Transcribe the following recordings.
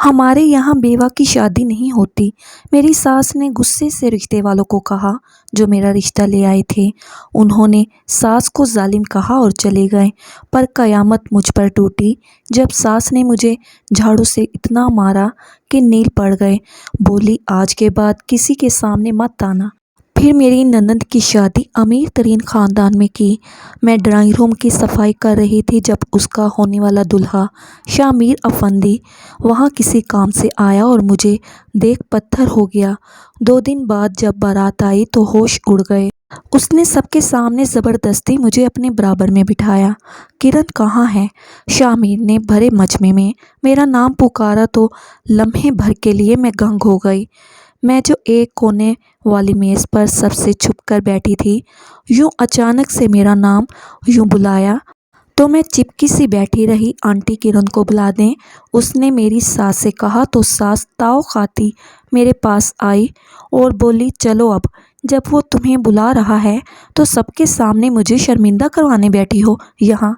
ہمارے یہاں بیوہ کی شادی نہیں ہوتی، میری ساس نے غصے سے رشتے والوں کو کہا جو میرا رشتہ لے آئے تھے۔ انہوں نے ساس کو ظالم کہا اور چلے گئے، پر قیامت مجھ پر ٹوٹی جب ساس نے مجھے جھاڑو سے اتنا مارا کہ نیل پڑ گئے۔ بولی، آج کے بعد کسی کے سامنے مت آنا۔ پھر میری نند کی شادی امیر ترین خاندان میں کی۔ میں ڈرائنگ روم کی صفائی کر رہی تھی جب اس کا ہونے والا دولہا شامیر افندی وہاں کسی کام سے آیا اور مجھے دیکھ پتھر ہو گیا۔ 2 دن بعد جب بارات آئی تو ہوش اڑ گئے۔ اس نے سب کے سامنے زبردستی مجھے اپنے برابر میں بٹھایا۔ کرن کہاں ہے؟ شامیر نے بھرے مجمع میں میرا نام پکارا تو لمحے بھر کے لیے میں گنگ ہو گئی۔ میں جو ایک کونے والی میز پر سب سے چھپ کر بیٹھی تھی، یوں اچانک سے میرا نام یوں بلایا تو میں چپکی سی بیٹھی رہی۔ آنٹی کرن کو بلا دیں، اس نے میری ساس سے کہا تو ساس تاؤ خاتی میرے پاس آئی اور بولی، چلو اب جب وہ تمہیں بلا رہا ہے تو سب کے سامنے مجھے شرمندہ کروانے بیٹھی ہو یہاں،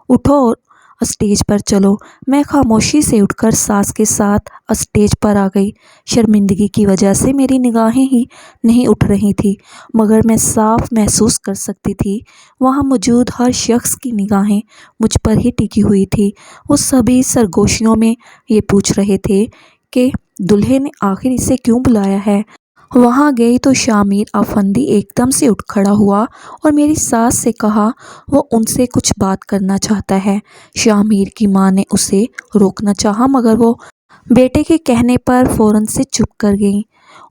اٹھو اور اسٹیج پر چلو۔ میں خاموشی سے اٹھ کر ساس کے ساتھ اسٹیج پر آ گئی۔ شرمندگی کی وجہ سے میری نگاہیں ہی نہیں اٹھ رہی تھیں، مگر میں صاف محسوس کر سکتی تھی وہاں موجود ہر شخص کی نگاہیں مجھ پر ہی ٹکی ہوئی تھی۔ وہ سبھی سرگوشیوں میں یہ پوچھ رہے تھے کہ دولہے نے آخر اسے کیوں بلایا ہے۔ وہاں گئی تو شامیر افندی ایک دم سے اٹھ کھڑا ہوا اور میری ساس سے کہا وہ ان سے کچھ بات کرنا چاہتا ہے۔ شامیر کی ماں نے اسے روکنا چاہا مگر وہ بیٹے کے کہنے پر فوراً سے چپ کر گئی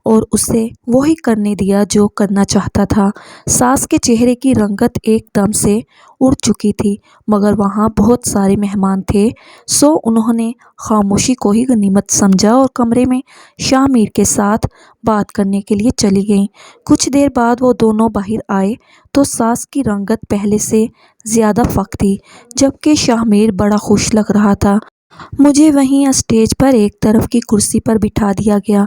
اور اسے وہی کرنے دیا جو کرنا چاہتا تھا۔ ساس کے چہرے کی رنگت ایک دم سے اڑ چکی تھی، مگر وہاں بہت سارے مہمان تھے سو انہوں نے خاموشی کو ہی غنیمت سمجھا اور کمرے میں شامیر کے ساتھ بات کرنے کے لیے چلی گئیں۔ کچھ دیر بعد وہ دونوں باہر آئے تو ساس کی رنگت پہلے سے زیادہ فاق تھی، جبکہ شامیر بڑا خوش لگ رہا تھا۔ مجھے وہیں اسٹیج پر ایک طرف کی کرسی پر بٹھا دیا گیا۔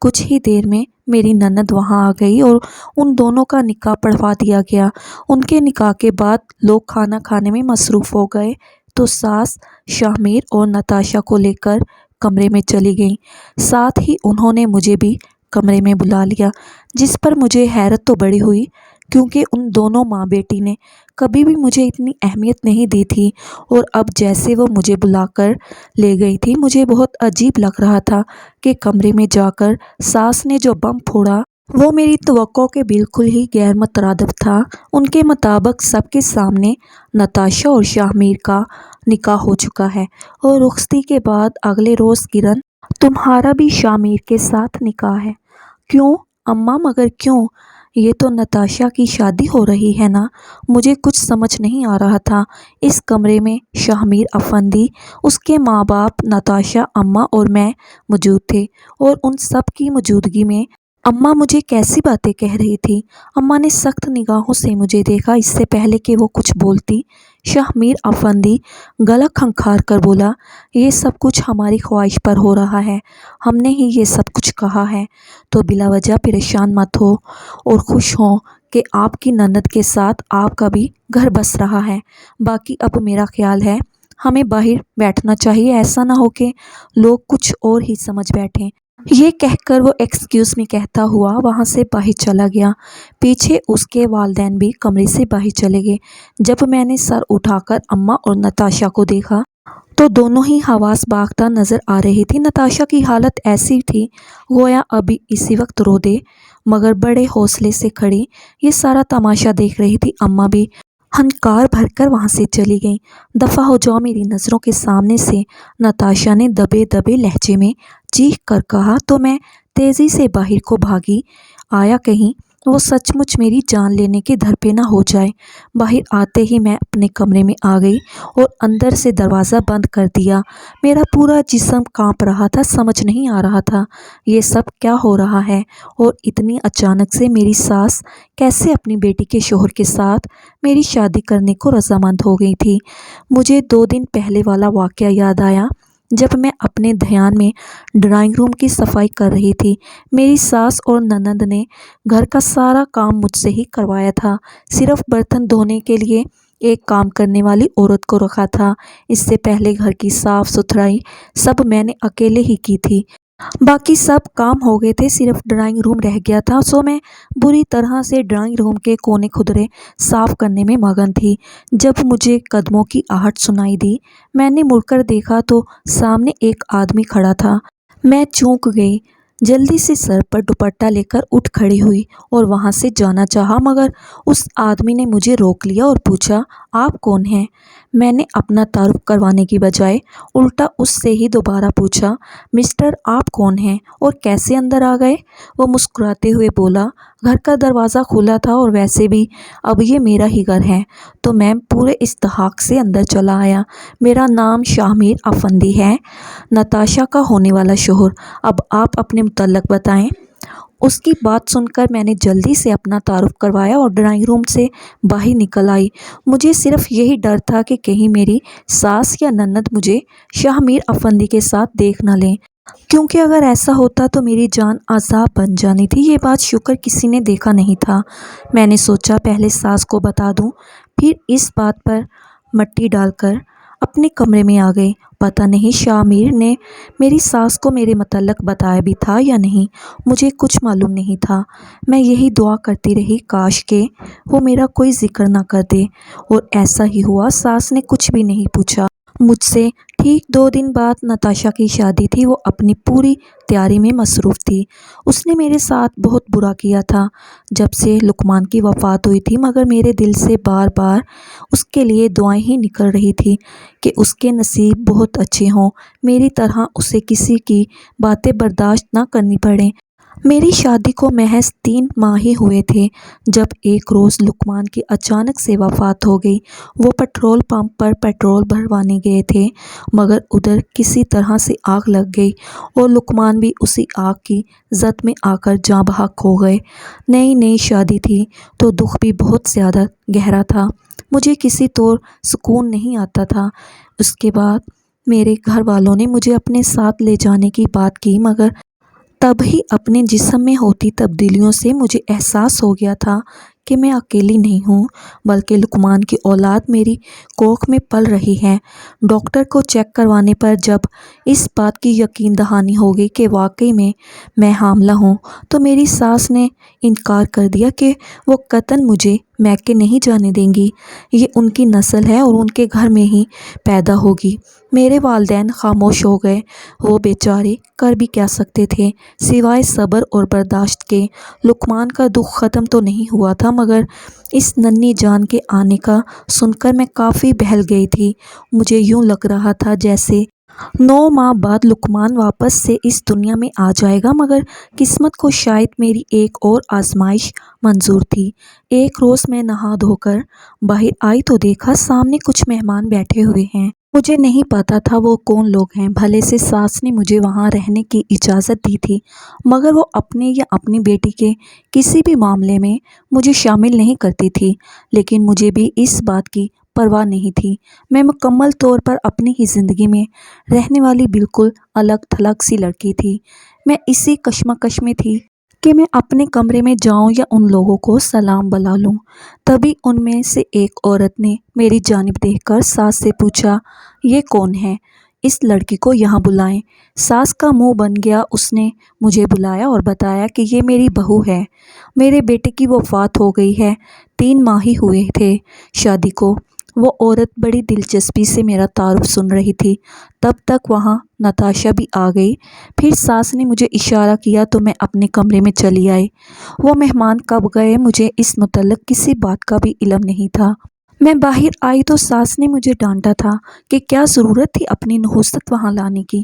کچھ ہی دیر میں میری نند وہاں آ گئی اور ان دونوں کا نکاح پڑھوا دیا گیا۔ ان کے نکاح کے بعد لوگ کھانا کھانے میں مصروف ہو گئے تو ساس شامیر اور نتاشا کو لے کر کمرے میں چلی گئیں۔ ساتھ ہی انہوں نے مجھے بھی کمرے میں بلا لیا، جس پر مجھے حیرت تو بڑی ہوئی کیونکہ ان دونوں ماں بیٹی نے کبھی بھی مجھے اتنی اہمیت نہیں دی تھی، اور اب جیسے وہ مجھے بلا کر لے گئی تھی مجھے بہت عجیب لگ رہا تھا کہ کمرے میں جا کر ساس نے جو بم پھوڑا وہ میری توقع کے بالکل ہی غیر مترادف تھا۔ ان کے مطابق سب کے سامنے نتاشا اور شامیر کا نکاح ہو چکا ہے اور رخصتی کے بعد اگلے روز کرن تمہارا بھی شامیر کے ساتھ نکاح ہے۔ کیوں اماں، مگر کیوں؟ یہ تو نتاشا کی شادی ہو رہی ہے نا؟ مجھے کچھ سمجھ نہیں آ رہا تھا۔ اس کمرے میں شامیر افندی، اس کے ماں باپ، نتاشا اماں اور میں موجود تھے، اور ان سب کی موجودگی میں اماں مجھے کیسی باتیں کہہ رہی تھی۔ اماں نے سخت نگاہوں سے مجھے دیکھا۔ اس سے پہلے کہ وہ کچھ بولتی، شامیر افندی گلا کھنکھار کر بولا، یہ سب کچھ ہماری خواہش پر ہو رہا ہے، ہم نے ہی یہ سب کچھ کہا ہے، تو بلا وجہ پریشان مت ہو اور خوش ہوں کہ آپ کی نند کے ساتھ آپ کا بھی گھر بس رہا ہے۔ باقی اب میرا خیال ہے ہمیں باہر بیٹھنا چاہیے، ایسا نہ ہو کہ لوگ کچھ اور ہی سمجھ بیٹھیں۔ یہ کہہ کر وہ ایکسکیوز می کہتا ہوا وہاں سے باہر چلا گیا۔ پیچھے اس کے والدین بھی کمرے سے باہر چلے گئے۔ جب میں نے سر اٹھا کر اماں اور نتاشا کو دیکھا تو دونوں ہی حواس باختہ نظر آ رہی تھی۔ نتاشا کی حالت ایسی تھی گویا ابھی اسی وقت رو دے، مگر بڑے حوصلے سے کھڑی یہ سارا تماشا دیکھ رہی تھی۔ اماں بھی ہنکار بھر کر وہاں سے چلی گئیں۔ دفع ہو جاؤ میری نظروں کے سامنے سے، نتاشا نے دبے دبے لہجے میں چیخ کر کہا تو میں تیزی سے باہر کو بھاگی، آیا کہیں وہ سچ مچ میری جان لینے کے در پہ نہ ہو جائے۔ باہر آتے ہی میں اپنے کمرے میں آ گئی اور اندر سے دروازہ بند کر دیا۔ میرا پورا جسم کانپ رہا تھا، سمجھ نہیں آ رہا تھا یہ سب کیا ہو رہا ہے، اور اتنی اچانک سے میری ساس کیسے اپنی بیٹی کے شوہر کے ساتھ میری شادی کرنے کو رضامند ہو گئی تھی۔ مجھے 2 دن پہلے والا واقعہ یاد آیا جب میں اپنے دھیان میں ڈرائنگ روم کی صفائی کر رہی تھی۔ میری ساس اور نند نے گھر کا سارا کام مجھ سے ہی کروایا تھا، صرف برتن دھونے کے لیے ایک کام کرنے والی عورت کو رکھا تھا۔ اس سے پہلے گھر کی صاف ستھرائی سب میں نے اکیلے ہی کی تھی۔ باقی سب کام ہو گئے تھے، صرف ڈرائنگ روم رہ گیا تھا، سو میں بری طرح سے ڈرائنگ روم کے کونے خدرے صاف کرنے میں مگن تھی۔ جب مجھے قدموں کی آہٹ سنائی دی، میں نے مڑ کر دیکھا تو سامنے ایک آدمی کھڑا تھا۔ میں چونک گئی، جلدی سے سر پر دوپٹہ لے کر اٹھ کھڑی ہوئی اور وہاں سے جانا چاہا، مگر اس آدمی نے مجھے روک لیا اور پوچھا، آپ کون ہیں؟ میں نے اپنا تعارف کروانے کی بجائے الٹا اس سے ہی دوبارہ پوچھا، مسٹر آپ کون ہیں اور کیسے اندر آ گئے؟ وہ مسکراتے ہوئے بولا، گھر کا دروازہ کھلا تھا اور ویسے بھی اب یہ میرا ہی گھر ہے تو میں پورے استحقاق سے اندر چلا آیا۔ میرا نام شاہ میر افندی ہے، نتاشا کا ہونے والا شوہر۔ اب آپ اپنے متعلق بتائیں۔ اس کی بات سن کر میں نے جلدی سے اپنا تعارف کروایا اور ڈرائنگ روم سے باہر نکل آئی۔ مجھے صرف یہی ڈر تھا کہ کہیں میری ساس یا نند مجھے شاہ میر افندی کے ساتھ دیکھ نہ لیں، کیونکہ اگر ایسا ہوتا تو میری جان عذاب بن جانی تھی۔ یہ بات شکر کسی نے دیکھا نہیں تھا۔ میں نے سوچا پہلے ساس کو بتا دوں، پھر اس بات پر مٹی ڈال کر اپنے کمرے میں آ گئی۔ پتہ نہیں شاہ میر نے میری ساس کو میرے متعلق بتایا بھی تھا یا نہیں، مجھے کچھ معلوم نہیں تھا۔ میں یہی دعا کرتی رہی کاش کہ وہ میرا کوئی ذکر نہ کر دے، اور ایسا ہی ہوا۔ ساس نے کچھ بھی نہیں پوچھا مجھ سے۔ ٹھیک 2 دن بعد نتاشا کی شادی تھی۔ وہ اپنی پوری تیاری میں مصروف تھی۔ اس نے میرے ساتھ بہت برا کیا تھا جب سے لقمان کی وفات ہوئی تھی، مگر میرے دل سے بار بار اس کے لیے دعائیں ہی نکل رہی تھی کہ اس کے نصیب بہت اچھے ہوں، میری طرح اسے کسی کی باتیں برداشت نہ کرنی پڑیں۔ میری شادی کو محض 3 ماہ ہی ہوئے تھے جب ایک روز لقمان کی اچانک سے وفات ہو گئی۔ وہ پیٹرول پمپ پر پیٹرول بھروانے گئے تھے، مگر ادھر کسی طرح سے آگ لگ گئی اور لقمان بھی اسی آگ کی زد میں آ کر جاں بحق ہو گئے۔ نئی شادی تھی تو دکھ بھی بہت زیادہ گہرا تھا۔ مجھے کسی طور سکون نہیں آتا تھا۔ اس کے بعد میرے گھر والوں نے مجھے اپنے ساتھ لے جانے کی بات کی، مگر تب ہی اپنے جسم میں ہوتی تبدیلیوں سے مجھے احساس ہو گیا تھا کہ میں اکیلی نہیں ہوں، بلکہ لقمان کی اولاد میری کوکھ میں پل رہی ہے۔ ڈاکٹر کو چیک کروانے پر جب اس بات کی یقین دہانی ہو گئی کہ واقعی میں حاملہ ہوں، تو میری ساس نے انکار کر دیا کہ وہ قطعاً مجھے میکے نہیں جانے دیں گی، یہ ان کی نسل ہے اور ان کے گھر میں ہی پیدا ہوگی۔ میرے والدین خاموش ہو گئے۔ وہ بیچارے کر بھی کیا سکتے تھے سوائے صبر اور برداشت کے۔ لقمان کا دکھ ختم تو نہیں ہوا تھا، مگر اس ننھی جان کے آنے کا سن کر میں کافی بہل گئی تھی۔ مجھے یوں لگ رہا تھا جیسے 9 ماہ بعد لقمان واپس سے اس دنیا میں آ جائے گا، مگر قسمت کو شاید میری ایک اور آزمائش منظور تھی۔ ایک روز میں نہا دھو کر باہر آئی تو دیکھا سامنے کچھ مہمان بیٹھے ہوئے ہیں۔ مجھے نہیں پتا تھا وہ کون لوگ ہیں۔ بھلے سے ساس نے مجھے وہاں رہنے کی اجازت دی تھی، مگر وہ اپنے یا اپنی بیٹی کے کسی بھی معاملے میں مجھے شامل نہیں کرتی تھی۔ لیکن مجھے بھی اس بات کی پرواہ نہیں تھی۔ میں مکمل طور پر اپنی ہی زندگی میں رہنے والی بالکل الگ تھلگ سی لڑکی تھی۔ میں اسی کشمکش میں تھی کہ میں اپنے کمرے میں جاؤں یا ان لوگوں کو سلام بلا لوں۔ تبھی ان میں سے ایک عورت نے میری جانب دیکھ کر ساس سے پوچھا، یہ کون ہے؟ اس لڑکی کو یہاں بلائیں۔ ساس کا منہ بن گیا۔ اس نے مجھے بلایا اور بتایا کہ یہ میری بہو ہے۔ میرے بیٹے کی وفات ہو گئی ہے، 3 ماہ ہی ہوئے تھے شادی کو۔ وہ عورت بڑی دلچسپی سے میرا تعارف سن رہی تھی۔ تب تک وہاں نتاشا بھی آ گئی۔ پھر ساس نے مجھے اشارہ کیا تو میں اپنے کمرے میں چلی آئی۔ وہ مہمان کب گئے مجھے اس متعلق کسی بات کا بھی علم نہیں تھا۔ میں باہر آئی تو ساس نے مجھے ڈانٹا تھا کہ کیا ضرورت تھی اپنی نحوست وہاں لانے کی۔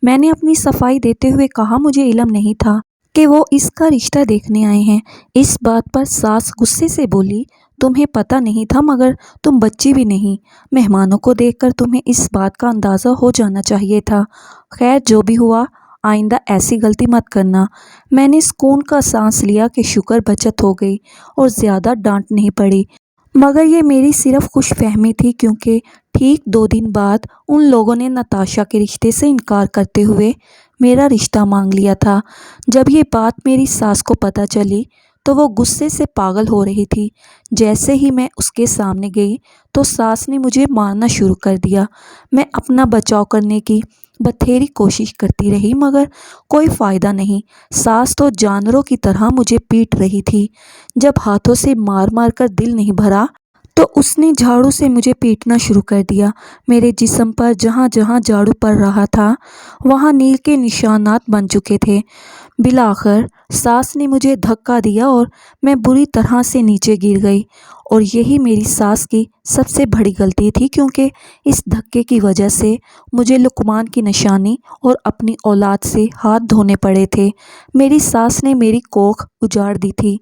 میں نے اپنی صفائی دیتے ہوئے کہا، مجھے علم نہیں تھا کہ وہ اس کا رشتہ دیکھنے آئے ہیں۔ اس بات پر ساس غصے سے بولی، تمہیں پتہ نہیں تھا مگر تم بچی بھی نہیں، مہمانوں کو دیکھ کر تمہیں اس بات کا اندازہ ہو جانا چاہیے تھا۔ خیر جو بھی ہوا، آئندہ ایسی غلطی مت کرنا۔ میں نے سکون کا سانس لیا کہ شکر بچت ہو گئی اور زیادہ ڈانٹ نہیں پڑی، مگر یہ میری صرف خوش فہمی تھی، کیونکہ ٹھیک 2 دن بعد ان لوگوں نے نتاشا کے رشتے سے انکار کرتے ہوئے میرا رشتہ مانگ لیا تھا۔ جب یہ بات میری ساس کو پتہ چلی تو وہ غصے سے پاگل ہو رہی تھی۔ جیسے ہی میں اس کے سامنے گئی تو ساس نے مجھے مارنا شروع کر دیا۔ میں اپنا بچاؤ کرنے کی بتھیری کوشش کرتی رہی مگر کوئی فائدہ نہیں۔ ساس تو جانوروں کی طرح مجھے پیٹ رہی تھی۔ جب ہاتھوں سے مار مار کر دل نہیں بھرا تو اس نے جھاڑو سے مجھے پیٹنا شروع کر دیا۔ میرے جسم پر جہاں جہاں جھاڑو پڑ رہا تھا وہاں نیل کے نشانات بن چکے تھے۔ بالآخر ساس نے مجھے دھکا دیا اور میں بری طرح سے نیچے گر گئی، اور یہی میری ساس کی سب سے بڑی غلطی تھی کیونکہ اس دھکے کی وجہ سے مجھے لقمان کی نشانی اور اپنی اولاد سے ہاتھ دھونے پڑے تھے۔ میری ساس نے میری کوکھ اجاڑ دی تھی۔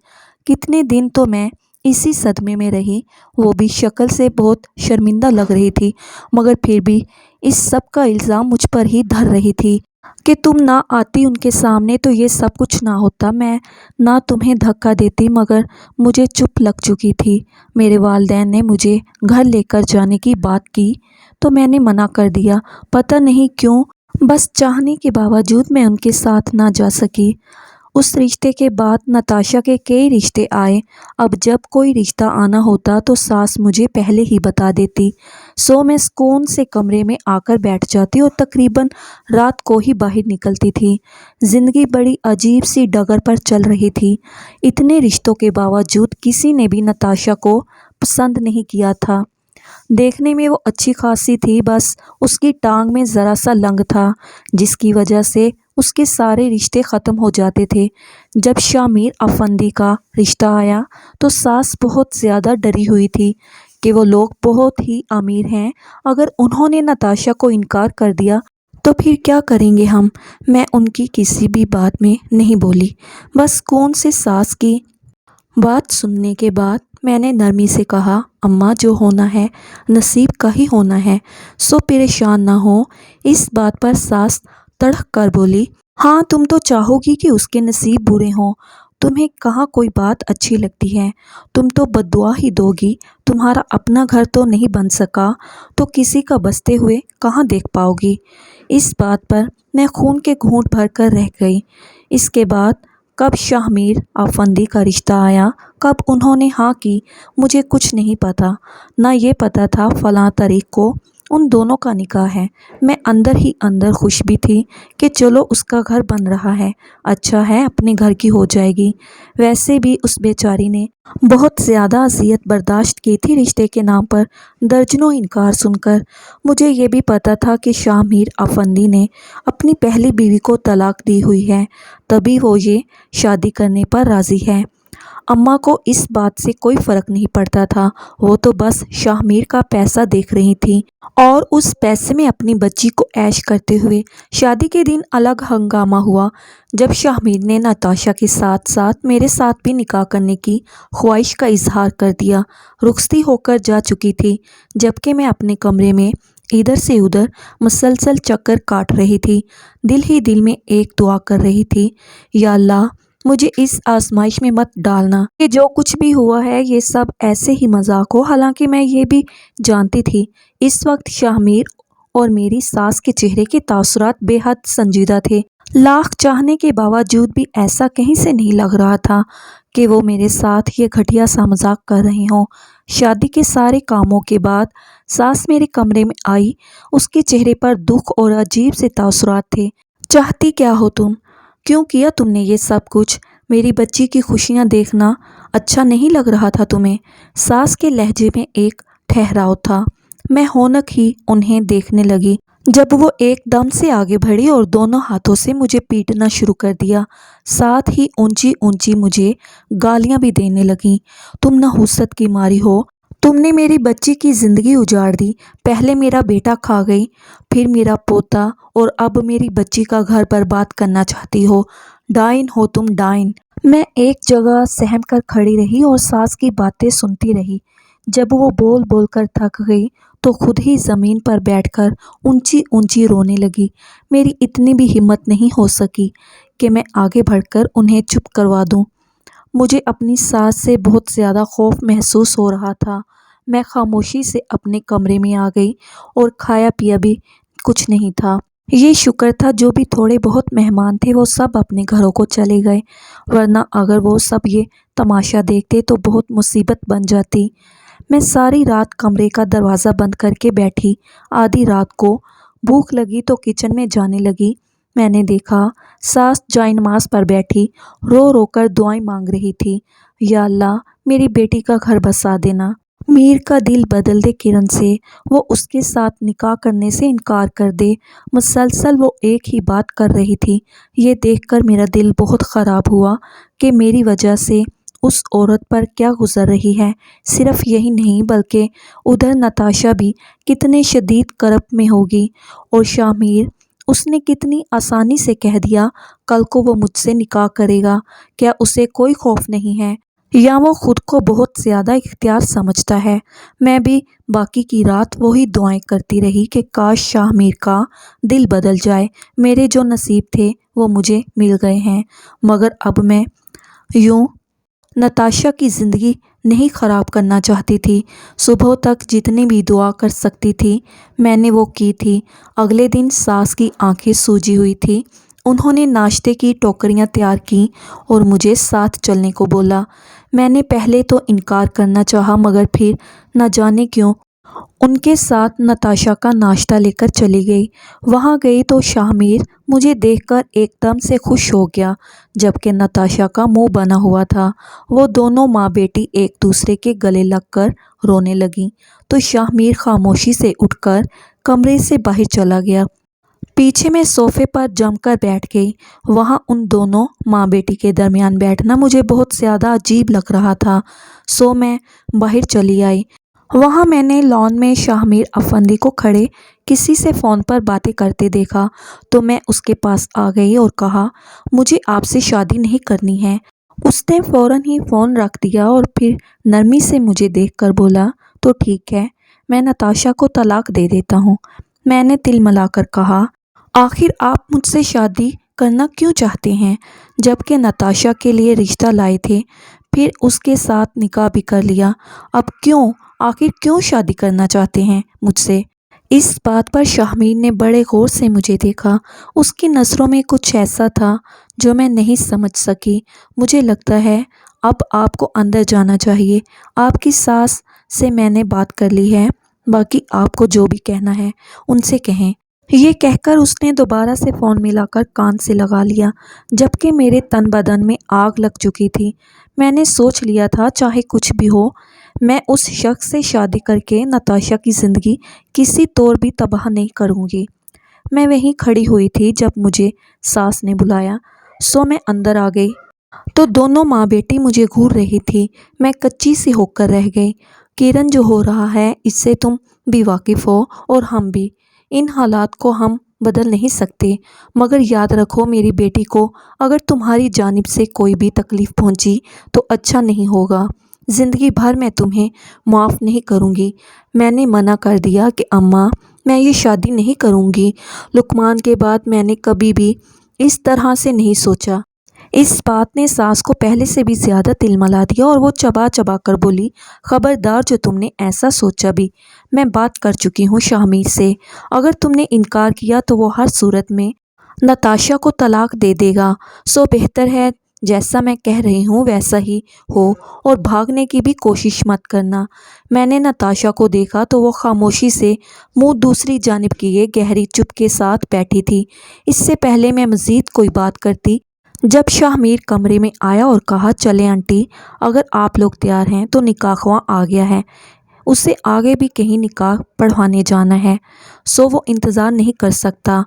کتنے دن تو میں اسی صدمے میں رہی، وہ بھی شکل سے بہت شرمندہ لگ رہی تھی مگر پھر بھی اس سب کا الزام مجھ پر ہی دھر رہی تھی کہ تم نہ آتی ان کے سامنے تو یہ سب کچھ نہ ہوتا، میں نہ تمہیں دھکا دیتی، مگر مجھے چپ لگ چکی تھی۔ میرے والدین نے مجھے گھر لے کر جانے کی بات کی تو میں نے منع کر دیا، پتہ نہیں کیوں، بس چاہنے کے باوجود میں ان کے ساتھ نہ جا سکی۔ اس رشتے کے بعد نتاشا کے کئی رشتے آئے۔ اب جب کوئی رشتہ آنا ہوتا تو ساس مجھے پہلے ہی بتا دیتی، سو میں سکون سے کمرے میں آ کر بیٹھ جاتی اور تقریباً رات کو ہی باہر نکلتی تھی۔ زندگی بڑی عجیب سی ڈگر پر چل رہی تھی۔ اتنے رشتوں کے باوجود کسی نے بھی نتاشا کو پسند نہیں کیا تھا۔ دیکھنے میں وہ اچھی خاصی تھی، بس اس کی ٹانگ میں ذرا سا لنگ تھا جس کی وجہ سے اس کے سارے رشتے ختم ہو جاتے تھے۔ جب شاہ میر افندی کا رشتہ آیا تو ساس بہت زیادہ ڈری ہوئی تھی کہ وہ لوگ بہت ہی امیر ہیں، اگر انہوں نے نتاشا کو انکار کر دیا تو پھر کیا کریں گے ہم؟ میں ان کی کسی بھی بات میں نہیں بولی، بس کون سے ساس کی بات سننے کے بعد میں نے نرمی سے کہا، اماں جو ہونا ہے نصیب کا ہی ہونا ہے، سو پریشان نہ ہو۔ اس بات پر ساس تڑک کر بولی، ہاں تم تو چاہو گی کہ اس کے نصیب برے ہوں، تمہیں کہاں کوئی بات اچھی لگتی ہے، تم تو بد دعا ہی دو گی، تمہارا اپنا گھر تو نہیں بن سکا تو کسی کا بستے ہوئے کہاں دیکھ پاؤ گی۔ اس بات پر میں خون کے گھونٹ بھر کر رہ گئی۔ اس کے بعد کب شاہ میر افندی کا رشتہ آیا، کب انہوں نے ہاں کی، مجھے کچھ نہیں پتا، نہ یہ پتا تھا فلاں تاریخ کو ان دونوں کا نکاح ہے۔ میں اندر ہی اندر خوش بھی تھی کہ چلو اس کا گھر بن رہا ہے، اچھا ہے اپنے گھر کی ہو جائے گی۔ ویسے بھی اس بیچاری نے بہت زیادہ اذیت برداشت کی تھی رشتے کے نام پر، درجنوں انکار سن کر۔ مجھے یہ بھی پتا تھا کہ شاہ میر افندی نے اپنی پہلی بیوی کو طلاق دی ہوئی ہے، تبھی وہ یہ شادی کرنے پر راضی ہے۔ اماں کو اس بات سے کوئی فرق نہیں پڑتا تھا، وہ تو بس شاہ میر کا پیسہ دیکھ رہی تھیں اور اس پیسے میں اپنی بچی کو عیش کرتے ہوئے۔ شادی کے دن الگ ہنگامہ ہوا جب شاہ میر نے نتاشا کے ساتھ ساتھ میرے ساتھ بھی نکاح کرنے کی خواہش کا اظہار کر دیا۔ رخصتی ہو کر جا چکی تھی جبکہ میں اپنے کمرے میں ادھر سے ادھر مسلسل چکر کاٹ رہی تھی، دل ہی دل میں ایک دعا کر رہی تھی، یا اللہ مجھے اس آزمائش میں مت ڈالنا کہ جو کچھ بھی ہوا ہے یہ سب ایسے ہی مذاق ہو۔ حالانکہ میں یہ بھی جانتی تھی اس وقت شاہ میر اور میری ساس کے چہرے کے تاثرات بے حد سنجیدہ تھے۔ لاکھ چاہنے کے باوجود بھی ایسا کہیں سے نہیں لگ رہا تھا کہ وہ میرے ساتھ یہ گھٹیا سا مذاق کر رہے ہوں۔ شادی کے سارے کاموں کے بعد ساس میرے کمرے میں آئی، اس کے چہرے پر دکھ اور عجیب سے تاثرات تھے۔ چاہتی کیا ہو تم؟ کیوں کیا تم نے یہ سب کچھ؟ میری بچی کی خوشیاں دیکھنا اچھا نہیں لگ رہا تھا تمہیں؟ ساس کے لہجے میں ایک ٹھہراؤ تھا۔ میں ہونک ہی انہیں دیکھنے لگی جب وہ ایک دم سے آگے بڑھی اور دونوں ہاتھوں سے مجھے پیٹنا شروع کر دیا، ساتھ ہی اونچی اونچی مجھے گالیاں بھی دینے لگیں۔ تم نحوست کی ماری ہو، تم نے میری بچی کی زندگی اجاڑ دی، پہلے میرا بیٹا کھا گئی، پھر میرا پوتا، اور اب میری بچی کا گھر برباد کرنا چاہتی ہو، ڈائن ہو تم، ڈائن۔ میں ایک جگہ سہم کر کھڑی رہی اور ساس کی باتیں سنتی رہی۔ جب وہ بول بول کر تھک گئی تو خود ہی زمین پر بیٹھ کر اونچی اونچی رونے لگی۔ میری اتنی بھی ہمت نہیں ہو سکی کہ میں آگے بڑھ کر انہیں چپ کروا دوں۔ مجھے اپنی ساس سے بہت زیادہ خوف محسوس ہو رہا تھا۔ میں خاموشی سے اپنے کمرے میں آ گئی اور کھایا پیا بھی کچھ نہیں تھا۔ یہ شکر تھا جو بھی تھوڑے بہت مہمان تھے وہ سب اپنے گھروں کو چلے گئے، ورنہ اگر وہ سب یہ تماشا دیکھتے تو بہت مصیبت بن جاتی۔ میں ساری رات کمرے کا دروازہ بند کر کے بیٹھی۔ آدھی رات کو بھوک لگی تو کچن میں جانے لگی۔ میں نے دیکھا ساس جائے نماز پر بیٹھی رو رو کر دعائیں مانگ رہی تھی، یا اللہ میری بیٹی کا گھر بسا دینا، میر کا دل بدل دے کرن سے، وہ اس کے ساتھ نکاح کرنے سے انکار کر دے۔ مسلسل وہ ایک ہی بات کر رہی تھی۔ یہ دیکھ کر میرا دل بہت خراب ہوا کہ میری وجہ سے اس عورت پر کیا گزر رہی ہے۔ صرف یہی نہیں بلکہ ادھر نتاشا بھی کتنے شدید کرب میں ہوگی، اور شاہ میر، اس نے کتنی آسانی سے کہہ دیا کل کو وہ مجھ سے نکاح کرے گا۔ کیا اسے کوئی خوف نہیں ہے، یا وہ خود کو بہت زیادہ اختیار سمجھتا ہے؟ میں بھی باقی کی رات وہی دعائیں کرتی رہی کہ کاش شاہ میر کا دل بدل جائے۔ میرے جو نصیب تھے وہ مجھے مل گئے ہیں، مگر اب میں یوں نتاشا کی زندگی نہیں خراب کرنا چاہتی تھی۔ صبح تک جتنی بھی دعا کر سکتی تھی میں نے وہ کی تھی۔ اگلے دن ساس کی آنکھیں سوجی ہوئی تھی۔ انہوں نے ناشتے کی ٹوکریاں تیار کیں اور مجھے ساتھ چلنے کو بولا۔ میں نے پہلے تو انکار کرنا چاہا، مگر پھر نہ جانے کیوں ان کے ساتھ نتاشا کا ناشتہ لے کر چلی گئی۔ وہاں گئی تو شاہ میر مجھے دیکھ کر ایک دم سے خوش ہو گیا، جبکہ نتاشا کا منہ بنا ہوا تھا۔ وہ دونوں ماں بیٹی ایک دوسرے کے گلے لگ کر رونے لگیں تو شاہ میر خاموشی سے اٹھ کر کمرے سے باہر چلا گیا۔ پیچھے میں صوفے پر جم کر بیٹھ گئی۔ وہاں ان دونوں ماں بیٹی کے درمیان بیٹھنا مجھے بہت زیادہ عجیب لگ رہا تھا، سو میں باہر چلی آئی۔ وہاں میں نے لان میں شاہ میر افندی کو کھڑے کسی سے فون پر باتیں کرتے دیکھا تو میں اس کے پاس آ گئی اور کہا، مجھے آپ سے شادی نہیں کرنی ہے۔ اس نے فوراً ہی فون رکھ دیا اور پھر نرمی سے مجھے دیکھ کر بولا، تو ٹھیک ہے، میں نتاشا کو طلاق دے دیتا ہوں۔ میں نے تل ملا کر کہا، آخر آپ مجھ سے شادی کرنا کیوں چاہتے ہیں، جبکہ نتاشا کے لیے رشتہ لائے تھے، پھر اس کے ساتھ نکاح بھی کر لیا، اب کیوں، آخر کیوں شادی کرنا چاہتے ہیں مجھ سے؟ اس بات پر شاہ میر نے بڑے غور سے مجھے دیکھا۔ اس کی نظروں میں کچھ ایسا تھا جو میں نہیں سمجھ سکی۔ مجھے لگتا ہے اب آپ کو اندر جانا چاہیے، آپ کی ساس سے میں نے بات کر لی ہے، باقی آپ کو جو بھی کہنا ہے ان سے کہیں۔ یہ کہہ کر اس نے دوبارہ سے فون ملا کر کان سے لگا لیا، جبکہ میرے تن بدن میں آگ لگ چکی تھی۔ میں نے سوچ لیا تھا چاہے کچھ بھی ہو، میں اس شخص سے شادی کر کے نتاشا کی زندگی کسی طور بھی تباہ نہیں کروں گی۔ میں وہیں کھڑی ہوئی تھی جب مجھے ساس نے بلایا، سو میں اندر آ گئی تو دونوں ماں بیٹی مجھے گھور رہی تھی۔ میں کچی سی ہو کر رہ گئی۔ کرن، جو ہو رہا ہے اس سے تم بھی واقف ہو اور ہم بھی، ان حالات کو ہم بدل نہیں سکتے، مگر یاد رکھو میری بیٹی کو اگر تمہاری جانب سے کوئی بھی تکلیف پہنچی تو اچھا نہیں ہوگا، زندگی بھر میں تمہیں معاف نہیں کروں گی۔ میں نے منع کر دیا کہ اماں، میں یہ شادی نہیں کروں گی۔ لقمان کے بعد میں نے کبھی بھی اس طرح سے نہیں سوچا۔ اس بات نے ساس کو پہلے سے بھی زیادہ تلملا دیا اور وہ چبا چبا کر بولی، خبردار جو تم نے ایسا سوچا بھی، میں بات کر چکی ہوں شاہ میر سے، اگر تم نے انکار کیا تو وہ ہر صورت میں نتاشا کو طلاق دے دے گا، سو بہتر ہے جیسا میں کہہ رہی ہوں ویسا ہی ہو، اور بھاگنے کی بھی کوشش مت کرنا۔ میں نے نتاشا کو دیکھا تو وہ خاموشی سے منہ دوسری جانب کیے گہری چپ کے ساتھ بیٹھی تھی۔ اس سے پہلے میں مزید کوئی بات کرتی جب شاہ میر کمرے میں آیا اور کہا، چلیں آنٹی، اگر آپ لوگ تیار ہیں تو نکاح خواں آ گیا ہے، اسے آگے بھی کہیں نکاح پڑھوانے جانا ہے، سو وہ انتظار نہیں کر سکتا۔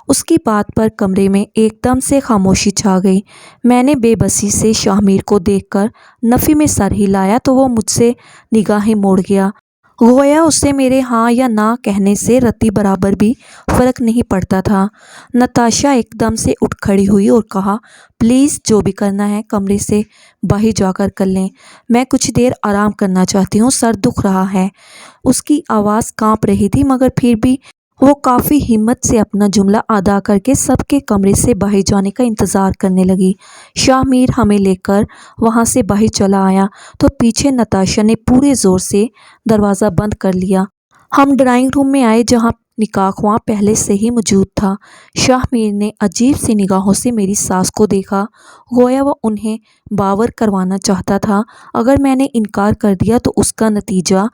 اس کی بات پر کمرے میں ایک دم سے خاموشی چھا گئی۔ میں نے بے بسی سے شاہ میر کو دیکھ کر نفی میں سر ہلایا تو وہ مجھ سے نگاہیں موڑ گیا، گویا اسے میرے ہاں یا نہ کہنے سے رتی برابر بھی فرق نہیں پڑتا تھا۔ نتاشا ایک دم سے اٹھ کھڑی ہوئی اور کہا، پلیز جو بھی کرنا ہے کمرے سے باہر جا کر لیں، میں کچھ دیر آرام کرنا چاہتی ہوں، سر دکھ رہا ہے۔ اس کی آواز کانپ رہی تھی، مگر پھر بھی وہ کافی ہمت سے اپنا جملہ ادا کر کے سب کے کمرے سے باہر جانے کا انتظار کرنے لگی۔ شاہ میر ہمیں لے کر وہاں سے باہر چلا آیا تو پیچھے نتاشا نے پورے زور سے دروازہ بند کر لیا۔ ہم ڈرائنگ روم میں آئے جہاں نکاح خواں پہلے سے ہی موجود تھا۔ شاہ میر نے عجیب سی نگاہوں سے میری ساس کو دیکھا، گویا وہ انہیں باور کروانا چاہتا تھا اگر میں نے انکار کر دیا تو اس کا نتیجہ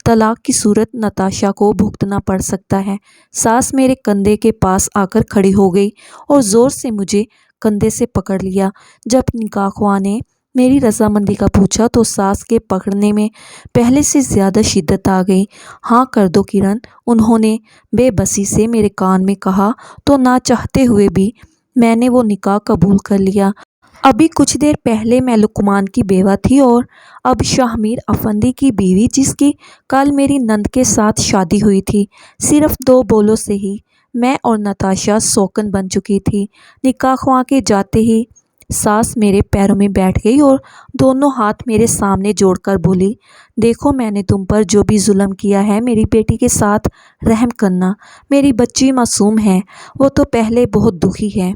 طلاق کی صورت نتاشا کو بھگتنا پڑ سکتا ہے۔ ساس میرے کندھے کے پاس آ کر کھڑی ہو گئی اور زور سے مجھے کندھے سے پکڑ لیا۔ جب نکاح خواں نے میری رضامندی کا پوچھا تو ساس کے پکڑنے میں پہلے سے زیادہ شدت آ گئی۔ ہاں کر دو کرن، انہوں نے بے بسی سے میرے کان میں کہا تو نہ چاہتے ہوئے بھی میں نے وہ نکاح قبول کر لیا۔ ابھی کچھ دیر پہلے میں لقمان کی بیوہ تھی اور اب شاہ میر افندی کی بیوی، جس کی کل میری نند کے ساتھ شادی ہوئی تھی۔ صرف 2 بولوں سے ہی میں اور نتاشا سوکن بن چکی تھی۔ نکاح خواں کے جاتے ہی ساس میرے پیروں میں بیٹھ گئی اور دونوں ہاتھ میرے سامنے جوڑ کر بولی، دیکھو میں نے تم پر جو بھی ظلم کیا ہے، میری بیٹی کے ساتھ رحم کرنا۔ میری بچی معصوم ہے، وہ تو پہلے بہت دکھی ہے،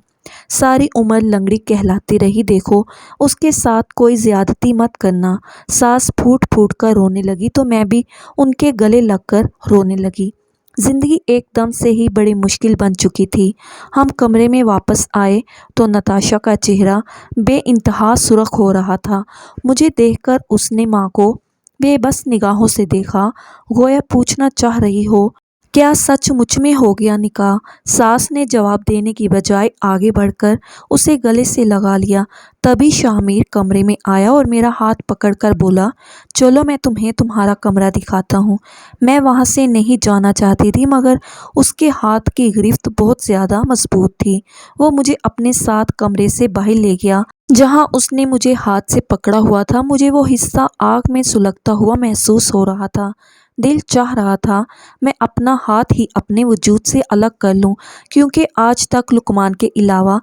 ساری عمر لنگڑی کہلاتی رہی، دیکھو اس کے ساتھ کوئی زیادتی مت کرنا۔ ساس پھوٹ پھوٹ کر رونے لگی تو میں بھی ان کے گلے لگ کر رونے لگی۔ زندگی ایک دم سے ہی بڑی مشکل بن چکی تھی۔ ہم کمرے میں واپس آئے تو نتاشا کا چہرہ بے انتہا سرخ ہو رہا تھا۔ مجھے دیکھ کر اس نے ماں کو بے بس نگاہوں سے دیکھا، گویا پوچھنا چاہ رہی ہو، کیا سچ مچ میں ہو گیا نکاح؟ ساس نے جواب دینے کی بجائے آگے بڑھ کر اسے گلے سے لگا لیا۔ تبھی شاہ میر کمرے میں آیا اور میرا ہاتھ پکڑ کر بولا، چلو میں تمہیں تمہارا کمرہ دکھاتا ہوں۔ میں وہاں سے نہیں جانا چاہتی تھی مگر اس کے ہاتھ کی گرفت بہت زیادہ مضبوط تھی۔ وہ مجھے اپنے ساتھ کمرے سے باہر لے گیا۔ جہاں اس نے مجھے ہاتھ سے پکڑا ہوا تھا، مجھے وہ حصہ آگ میں سلگتا ہوا محسوس ہو رہا تھا۔ دل چاہ رہا تھا میں اپنا ہاتھ ہی اپنے وجود سے الگ کر لوں، کیونکہ آج تک لقمان کے علاوہ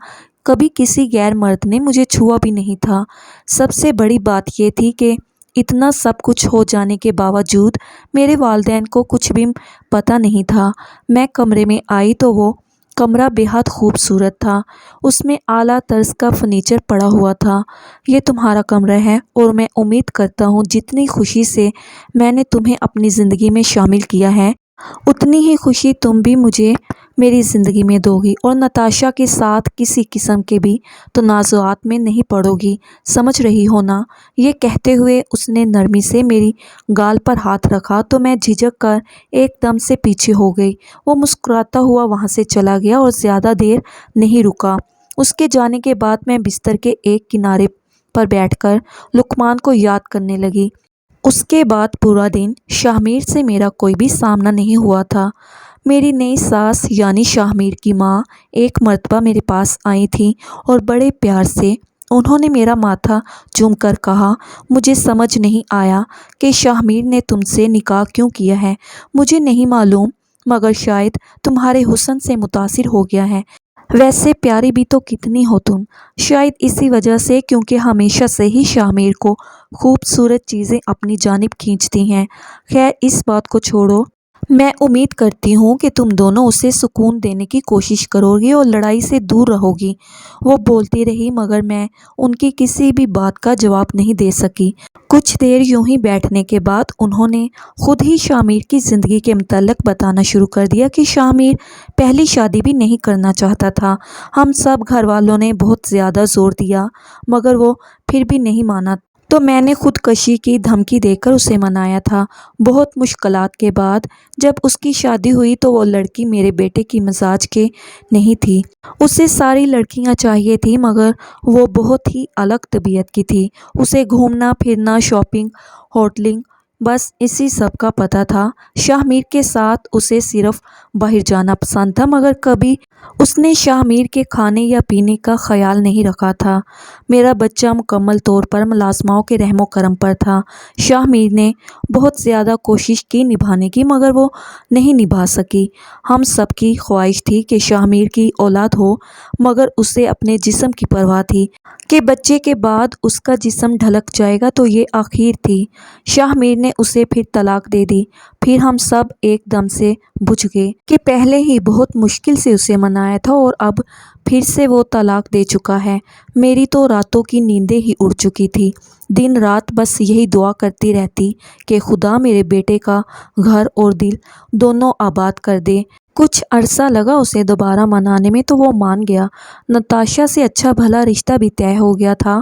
کبھی کسی غیر مرد نے مجھے چھوا بھی نہیں تھا۔ سب سے بڑی بات یہ تھی کہ اتنا سب کچھ ہو جانے کے باوجود میرے والدین کو کچھ بھی پتہ نہیں تھا۔ میں کمرے میں آئی تو وہ کمرہ بے حد خوبصورت تھا۔ اس میں اعلیٰ طرز کا فرنیچر پڑا ہوا تھا۔ یہ تمہارا کمرہ ہے اور میں امید کرتا ہوں جتنی خوشی سے میں نے تمہیں اپنی زندگی میں شامل کیا ہے، اتنی ہی خوشی تم بھی مجھے میری زندگی میں دو گی اور نتاشا کے ساتھ کسی قسم کے بھی تنازعات میں نہیں پڑو گی، سمجھ رہی ہو نا؟ یہ کہتے ہوئے اس نے نرمی سے میری گال پر ہاتھ رکھا تو میں جھجک کر ایک دم سے پیچھے ہو گئی۔ وہ مسکراتا ہوا وہاں سے چلا گیا اور زیادہ دیر نہیں رکا۔ اس کے جانے کے بعد میں بستر کے ایک کنارے پر بیٹھ کر لقمان کو یاد کرنے لگی۔ اس کے بعد پورا دن شاہ میر سے میرا کوئی بھی سامنا نہیں ہوا تھا۔ میری نئی ساس یعنی شاہ میر کی ماں ایک مرتبہ میرے پاس آئی تھیں اور بڑے پیار سے انہوں نے میرا ماتھا چوم کر کہا، مجھے سمجھ نہیں آیا کہ شاہ میر نے تم سے نکاح کیوں کیا ہے۔ مجھے نہیں معلوم مگر شاید تمہارے حسن سے متاثر ہو گیا ہے۔ ویسے پیاری بھی تو کتنی ہو تم، شاید اسی وجہ سے کیونکہ ہمیشہ سے ہی شاہ میر کو خوبصورت چیزیں اپنی جانب کھینچتی ہیں۔ خیر اس بات کو چھوڑو، میں امید کرتی ہوں کہ تم دونوں اسے سکون دینے کی کوشش کرو گی اور لڑائی سے دور رہو گی۔ وہ بولتی رہی مگر میں ان کی کسی بھی بات کا جواب نہیں دے سکی۔ کچھ دیر یوں ہی بیٹھنے کے بعد انہوں نے خود ہی شاہ میر کی زندگی کے متعلق بتانا شروع کر دیا کہ شاہ میر پہلی شادی بھی نہیں کرنا چاہتا تھا۔ ہم سب گھر والوں نے بہت زیادہ زور دیا مگر وہ پھر بھی نہیں مانا تو میں نے خودکشی کی دھمکی دے کر اسے منایا تھا۔ بہت مشکلات کے بعد جب اس کی شادی ہوئی تو وہ لڑکی میرے بیٹے کی مزاج کے نہیں تھی۔ اسے ساری لڑکیاں چاہیے تھیں مگر وہ بہت ہی الگ طبیعت کی تھی۔ اسے گھومنا پھرنا، شاپنگ، ہوٹلنگ، بس اسی سب کا پتہ تھا۔ شاہ میر کے ساتھ اسے صرف باہر جانا پسند تھا مگر کبھی اس نے شاہ میر کے کھانے یا پینے کا خیال نہیں رکھا تھا۔ میرا بچہ مکمل طور پر ملازماؤں کے رحم و کرم پر تھا۔ شاہ میر نے بہت زیادہ کوشش کی نبھانے کی مگر وہ نہیں نبھا سکی۔ ہم سب کی خواہش تھی کہ شاہ میر کی اولاد ہو مگر اسے اپنے جسم کی پرواہ تھی کہ بچے کے بعد اس کا جسم ڈھلک جائے گا تو یہ آخر تھی۔ شاہ میر نے اسے پھر طلاق دے دی۔ پھر ہم سب ایک دم سے بجھ گئے کہ پہلے ہی بہت مشکل سے اسے منایا تھا اور اب پھر سے وہ طلاق دے چکا ہے۔ میری تو راتوں کی نیندیں ہی اڑ چکی تھی۔ دن رات بس یہی دعا کرتی رہتی کہ خدا میرے بیٹے کا گھر اور دل دونوں آباد کر دے۔ کچھ عرصہ لگا اسے دوبارہ منانے میں تو وہ مان گیا۔ نتاشا سے اچھا بھلا رشتہ بھی طے ہو گیا تھا۔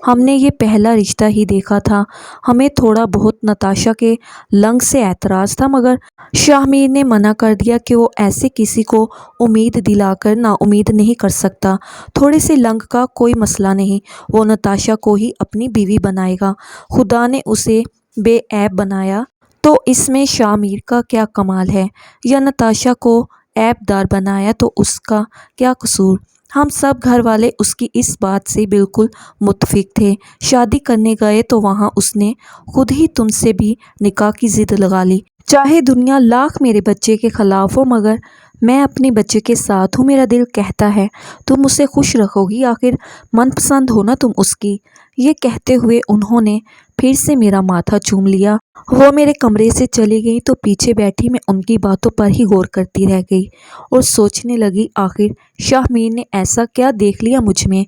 ہم نے یہ پہلا رشتہ ہی دیکھا تھا۔ ہمیں تھوڑا بہت نتاشا کے لنگ سے اعتراض تھا مگر شاہ میر نے منع کر دیا کہ وہ ایسے کسی کو امید دلا کر نا امید نہیں کر سکتا۔ تھوڑے سے لنگ کا کوئی مسئلہ نہیں، وہ نتاشا کو ہی اپنی بیوی بنائے گا۔ خدا نے اسے بے عیب بنایا تو اس میں شاہ میر کا کیا کمال ہے، یا نتاشا کو عیب دار بنایا تو اس کا کیا قصور۔ ہم سب گھر والے اس کی اس بات سے بالکل متفق تھے۔ شادی کرنے گئے تو وہاں اس نے خود ہی تم سے بھی نکاح کی ضد لگا لی۔ چاہے دنیا لاکھ میرے بچے کے خلاف ہو مگر میں اپنے بچے کے ساتھ ہوں۔ میرا دل کہتا ہے تم اسے خوش رکھو گی، آخر من پسند ہو نا تم اس کی۔ یہ کہتے ہوئے انہوں نے پھر سے میرا ماتھا چوم لیا۔ وہ میرے کمرے سے چلی گئی تو پیچھے بیٹھی میں ان کی باتوں پر ہی غور کرتی رہ گئی اور سوچنے لگی آخر شاہ میر نے ایسا کیا دیکھ لیا مجھ میں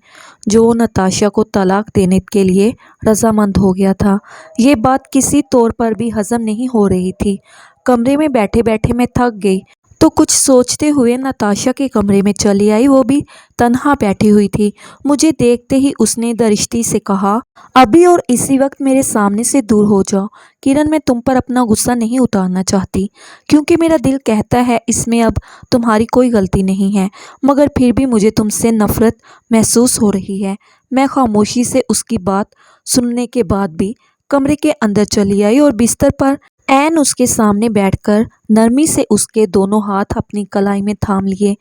جو وہ نتاشا کو طلاق دینے کے لیے رضامند ہو گیا تھا۔ یہ بات کسی طور پر بھی ہضم نہیں ہو رہی تھی۔ کمرے میں بیٹھے بیٹھے میں تھک گئی تو کچھ سوچتے ہوئے نتاشا کے کمرے میں چلی آئی۔ وہ بھی تنہا بیٹھی ہوئی تھی۔ مجھے دیکھتے ہی اس نے درشتی سے کہا، ابھی اور اسی وقت میرے سامنے سے دور ہو جاؤ۔ کرن، میں تم پر اپنا غصہ نہیں اتارنا چاہتی کیونکہ میرا دل کہتا ہے اس میں اب تمہاری کوئی غلطی نہیں ہے، مگر پھر بھی مجھے تم سے نفرت محسوس ہو رہی ہے۔ میں خاموشی سے اس کی بات سننے کے بعد بھی کمرے کے اندر چلی آئی اور بستر پر عین اس کے سامنے بیٹھ کر نرمی سے اس کے دونوں ہاتھ اپنی کلائی میں تھام لیے۔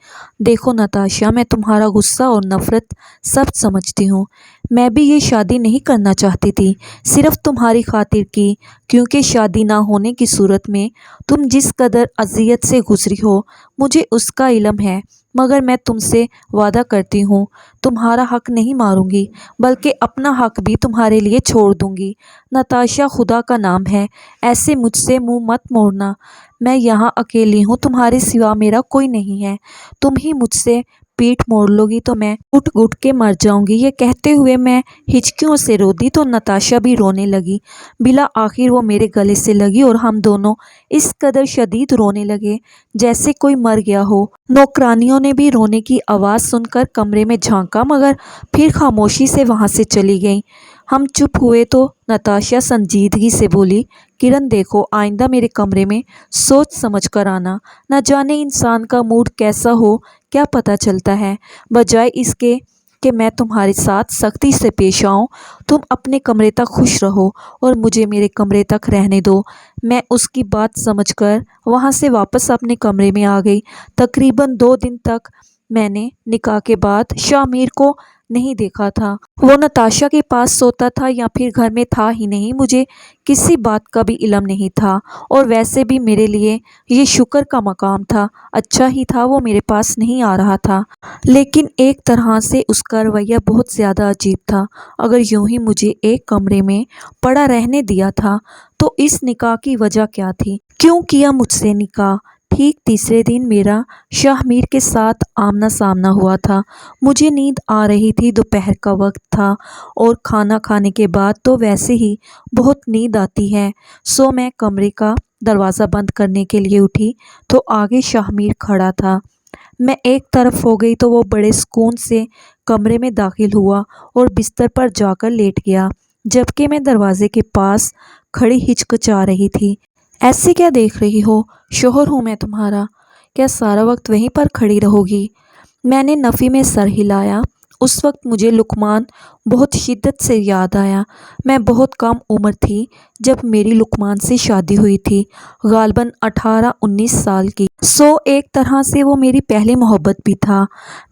دیکھو نتاشا، میں تمہارا غصہ اور نفرت سب سمجھتی ہوں۔ میں بھی یہ شادی نہیں کرنا چاہتی تھی، صرف تمہاری خاطر کی، کیونکہ شادی نہ ہونے کی صورت میں تم جس قدر اذیت سے گزری ہو مجھے اس کا علم ہے، مگر میں تم سے وعدہ کرتی ہوں تمہارا حق نہیں ماروں گی بلکہ اپنا حق بھی تمہارے لیے چھوڑ دوں گی۔ نتاشا، خدا کا نام ہے ایسے مجھ سے منہ مت موڑنا۔ میں یہاں اکیلی ہوں، تمہارے سوا میرا کوئی نہیں ہے۔ تم ہی مجھ سے پیٹھ موڑ لو گی تو میں گھٹ گھٹ کے مر جاؤں گی۔ یہ کہتے ہوئے میں ہچکیوں سے رو دی تو نتاشا بھی رونے لگی۔ بلا آخر وہ میرے گلے سے لگی اور ہم دونوں اس قدر شدید رونے لگے جیسے کوئی مر گیا ہو۔ نوکرانیوں نے بھی رونے کی آواز سن کر کمرے میں جھانکا مگر پھر خاموشی سے وہاں سے چلی گئیں۔ ہم چپ ہوئے تو نتاشا سنجیدگی سے بولی، کرن دیکھو، آئندہ میرے کمرے میں سوچ سمجھ کر آنا۔ نہ جانے انسان کا موڈ کیسا ہو، کیا پتہ چلتا ہے۔ بجائے اس کے کہ میں تمہارے ساتھ سختی سے پیش آؤں، تم اپنے کمرے تک خوش رہو اور مجھے میرے کمرے تک رہنے دو۔ میں اس کی بات سمجھ کر وہاں سے واپس اپنے کمرے میں آ گئی۔ تقریباً 2 دن تک میں نے نکاح کے بعد شاہ میر کو نہیں دیکھا تھا۔ وہ نتاشا کے پاس سوتا تھا یا پھر گھر میں تھا ہی نہیں، مجھے کسی بات کا بھی علم نہیں تھا، اور ویسے بھی میرے لیے یہ شکر کا مقام تھا۔ اچھا ہی تھا وہ میرے پاس نہیں آ رہا تھا، لیکن ایک طرح سے اس کا رویہ بہت زیادہ عجیب تھا۔ اگر یوں ہی مجھے ایک کمرے میں پڑا رہنے دیا تھا تو اس نکاح کی وجہ کیا تھی؟ کیوں کیا مجھ سے نکاح؟ ٹھیک تیسرے دن میرا شاہ میر کے ساتھ آمنا سامنا ہوا تھا۔ مجھے نیند آ رہی تھی، دوپہر کا وقت تھا اور کھانا کھانے کے بعد تو ویسے ہی بہت نیند آتی ہے، سو میں کمرے کا دروازہ بند کرنے کے لیے اٹھی تو آگے شاہ میر کھڑا تھا۔ میں ایک طرف ہو گئی تو وہ بڑے سکون سے کمرے میں داخل ہوا اور بستر پر جا کر لیٹ گیا، جبکہ میں دروازے کے پاس کھڑی ہچکچا رہی تھی۔ ایسے کیا دیکھ رہی ہو؟ شوہر ہوں میں تمہارا، کیا سارا وقت وہیں پر کھڑی رہو گی؟ میں نے نفی میں سر ہلایا۔ اس وقت مجھے لقمان بہت شدت سے یاد آیا۔ میں بہت کم عمر تھی جب میری لقمان سے شادی ہوئی تھی، غالباً 18-19 سال کی، سو ایک طرح سے وہ میری پہلی محبت بھی تھا۔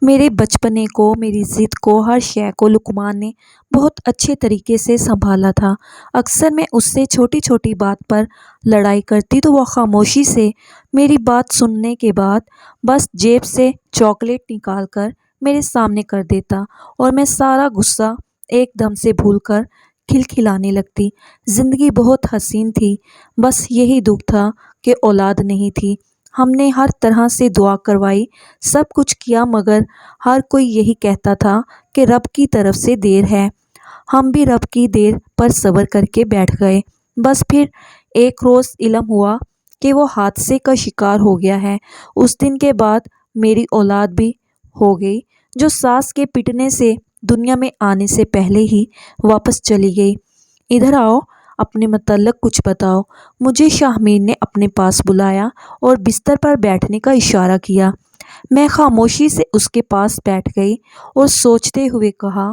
میرے بچپنے کو، میری ضد کو، ہر شے کو لقمان نے بہت اچھے طریقے سے سنبھالا تھا۔ اکثر میں اس سے چھوٹی چھوٹی بات پر لڑائی کرتی تو وہ خاموشی سے میری بات سننے کے بعد بس جیب سے چاکلیٹ نکال کر میرے سامنے کر دیتا اور میں سارا غصہ ایک دم سے بھول کر کھلکھلانے لگتی۔ زندگی بہت حسین تھی، بس یہی دکھ تھا کہ اولاد نہیں تھی۔ ہم نے ہر طرح سے دعا کروائی، سب کچھ کیا، مگر ہر کوئی یہی کہتا تھا کہ رب کی طرف سے دیر ہے۔ ہم بھی رب کی دیر پر صبر کر کے بیٹھ گئے۔ بس پھر ایک روز علم ہوا کہ وہ حادثے کا شکار ہو گیا ہے۔ اس دن کے بعد میری اولاد بھی ہو گئی، جو ساس کے پٹنے سے دنیا میں آنے سے پہلے ہی واپس چلی گئی۔ ادھر آؤ، اپنے متعلق کچھ بتاؤ، مجھے شاہ میر نے اپنے پاس بلایا اور بستر پر بیٹھنے کا اشارہ کیا۔ میں خاموشی سے اس کے پاس بیٹھ گئی اور سوچتے ہوئے کہا،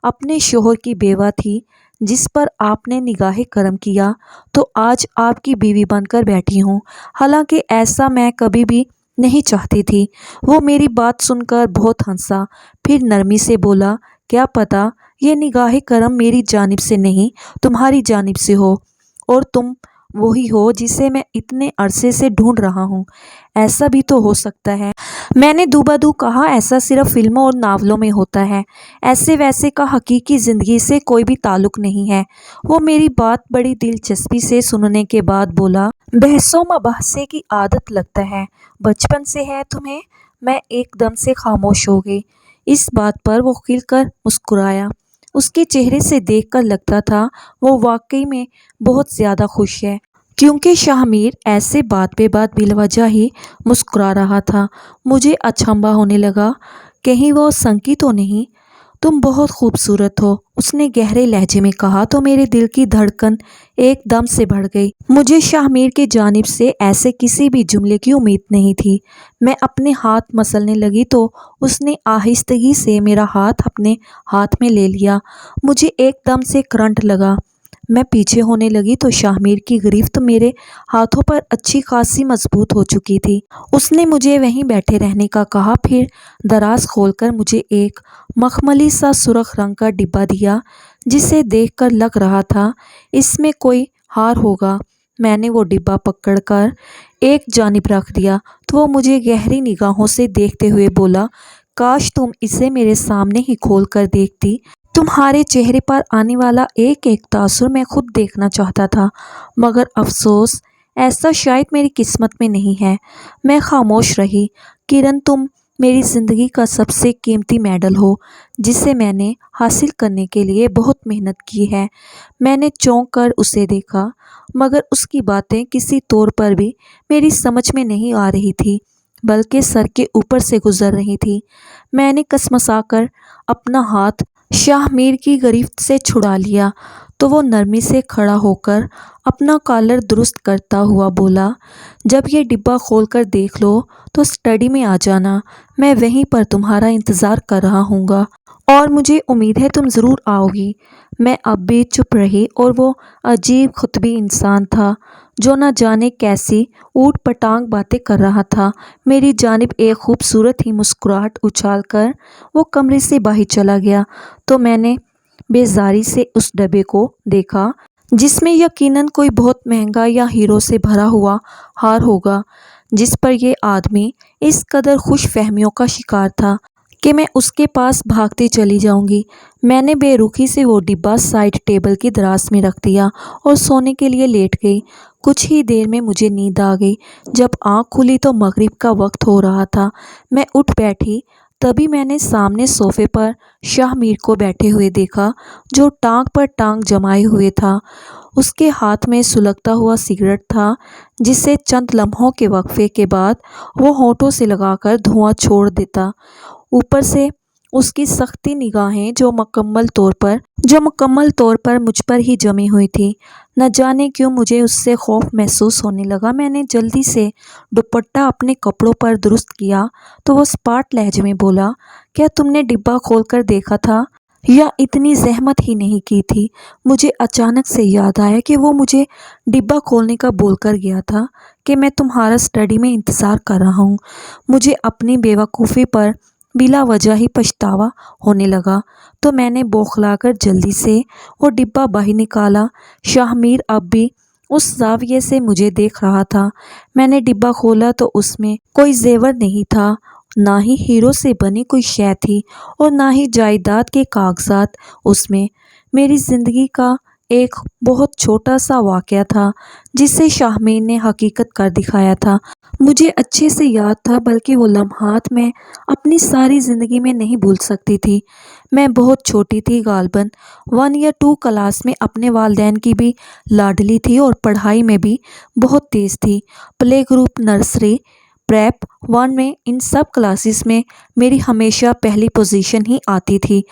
اپنے شوہر کی بیوہ تھی جس پر آپ نے نگاہ کرم کیا، تو آج آپ کی بیوی بن کر بیٹھی ہوں، حالانکہ ایسا میں کبھی بھی نہیں چاہتی تھی۔ وہ میری بات سن کر بہت ہنسا، پھر نرمی سے بولا، کیا پتہ یہ نگاہ کرم میری جانب سے نہیں تمہاری جانب سے ہو، اور تم وہی ہو جسے میں اتنے عرصے سے ڈھونڈ رہا ہوں۔ ایسا بھی تو ہو سکتا ہے۔ میں نے دوبادو کہا، ایسا صرف فلموں اور ناولوں میں ہوتا ہے، ایسے ویسے کا حقیقی زندگی سے کوئی بھی تعلق نہیں ہے۔ وہ میری بات بڑی دلچسپی سے سننے کے بعد بولا، بحث و مباحثے کی عادت لگتا ہے بچپن سے ہے تمہیں؟ میں ایک دم سے خاموش ہو گئی۔ اس بات پر وہ کھل کر مسکرایا۔ اس کے چہرے سے دیکھ کر لگتا تھا وہ واقعی میں بہت زیادہ خوش ہے، کیونکہ شاہ میر ایسے بات بے بات بالوجہ ہی مسکرا رہا تھا۔ مجھے اچنبھا ہونے لگا، کہیں وہ سنکی تو نہیں؟ تم بہت خوبصورت ہو، اس نے گہرے لہجے میں کہا تو میرے دل کی دھڑکن ایک دم سے بڑھ گئی۔ مجھے شاہ میر کی جانب سے ایسے کسی بھی جملے کی امید نہیں تھی۔ میں اپنے ہاتھ مسلنے لگی تو اس نے آہستگی سے میرا ہاتھ اپنے ہاتھ میں لے لیا۔ مجھے ایک دم سے کرنٹ لگا۔ میں پیچھے ہونے لگی تو شاہ میر کی گرفت میرے ہاتھوں پر اچھی خاصی مضبوط ہو چکی تھی۔ اس نے مجھے وہیں بیٹھے رہنے کا کہا، پھر دراز کھول کر مجھے ایک مخملی سا سرخ رنگ کا ڈبہ دیا، جسے دیکھ کر لگ رہا تھا اس میں کوئی ہار ہوگا۔ میں نے وہ ڈبہ پکڑ کر ایک جانب رکھ دیا تو وہ مجھے گہری نگاہوں سے دیکھتے ہوئے بولا، کاش تم اسے میرے سامنے ہی کھول کر دیکھتی۔ تمہارے چہرے پر آنے والا ایک ایک تاثر میں خود دیکھنا چاہتا تھا، مگر افسوس ایسا شاید میری قسمت میں نہیں ہے۔ میں خاموش رہی۔ کرن، تم میری زندگی کا سب سے قیمتی میڈل ہو، جسے میں نے حاصل کرنے کے لیے بہت محنت کی ہے۔ میں نے چونک کر اسے دیکھا، مگر اس کی باتیں کسی طور پر بھی میری سمجھ میں نہیں آ رہی تھی، بلکہ سر کے اوپر سے گزر رہی تھی۔ میں نے کسمسا کر اپنا ہاتھ شاہ میر کی گرفت سے چھڑا لیا تو وہ نرمی سے کھڑا ہو کر اپنا کالر درست کرتا ہوا بولا، جب یہ ڈبہ کھول کر دیکھ لو تو اسٹڈی میں آ جانا، میں وہیں پر تمہارا انتظار کر رہا ہوں گا، اور مجھے امید ہے تم ضرور آؤ گی۔ میں اب بھی چپ رہی، اور وہ عجیب قطبی انسان تھا جو نہ جانے کیسی اوٹ پٹانگ باتیں کر رہا تھا، میری جانب ایک خوبصورت ہی مسکراہٹ اچھال کر وہ کمرے سے باہر چلا گیا تو میں نے بیزاری سے اس ڈبے کو دیکھا، جس میں یقیناً کوئی بہت مہنگا یا ہیروں سے بھرا ہوا ہار ہوگا، جس پر یہ آدمی اس قدر خوش فہمیوں کا شکار تھا کہ میں اس کے پاس بھاگتی چلی جاؤں گی۔ میں نے بے رخی سے وہ ڈبہ سائڈ ٹیبل کی دراز میں رکھ دیا اور سونے کے لیے لیٹ گئی۔ کچھ ہی دیر میں مجھے نیند آ گئی۔ جب آنکھ کھلی تو مغرب کا وقت ہو رہا تھا۔ میں اٹھ بیٹھی، تبھی میں نے سامنے صوفے پر شاہ میر کو بیٹھے ہوئے دیکھا، جو ٹانگ پر ٹانگ جمائے ہوئے تھا۔ اس کے ہاتھ میں سلگتا ہوا سگریٹ تھا، جسے چند لمحوں کے وقفے کے بعد وہ ہونٹوں سے لگا کر دھواں چھوڑ دیتا۔ اوپر سے اس کی سختی نگاہیں جو مکمل طور پر مجھ پر ہی جمی ہوئی تھی۔ نہ جانے کیوں مجھے اس سے خوف محسوس ہونے لگا۔ میں نے جلدی سے دوپٹہ اپنے کپڑوں پر درست کیا تو وہ سپاٹ لہجے میں بولا، کیا تم نے ڈبہ کھول کر دیکھا تھا یا اتنی زحمت ہی نہیں کی تھی؟ مجھے اچانک سے یاد آیا کہ وہ مجھے ڈبہ کھولنے کا بول کر گیا تھا کہ میں تمہارا اسٹڈی میں انتظار کر رہا ہوں۔ مجھے اپنی بے وقوفی پر بلا وجہ ہی پچھتاوا ہونے لگا تو میں نے بوکھلا کر جلدی سے وہ ڈبہ باہر نکالا۔ شاہ میر اب بھی اس زاویے سے مجھے دیکھ رہا تھا۔ میں نے ڈبہ کھولا تو اس میں کوئی زیور نہیں تھا نہ ہی ہیرو سے بنی کوئی شے تھی اور نہ ہی جائیداد کے کاغذات اس میں۔ میری زندگی کا ایک بہت چھوٹا سا واقعہ تھا جسے شاہمیر نے حقیقت کر دکھایا تھا۔ مجھے اچھے سے یاد تھا، بلکہ وہ لمحات میں اپنی ساری زندگی میں نہیں بھول سکتی تھی۔ میں بہت چھوٹی تھی، غالباً 1 یا 2 کلاس میں، اپنے والدین کی بھی لاڈلی تھی اور پڑھائی میں بھی بہت تیز تھی۔ پلے گروپ، نرسری، پریپ 1 میں، ان سب کلاسز میں میری ہمیشہ پہلی پوزیشن ہی آتی تھی۔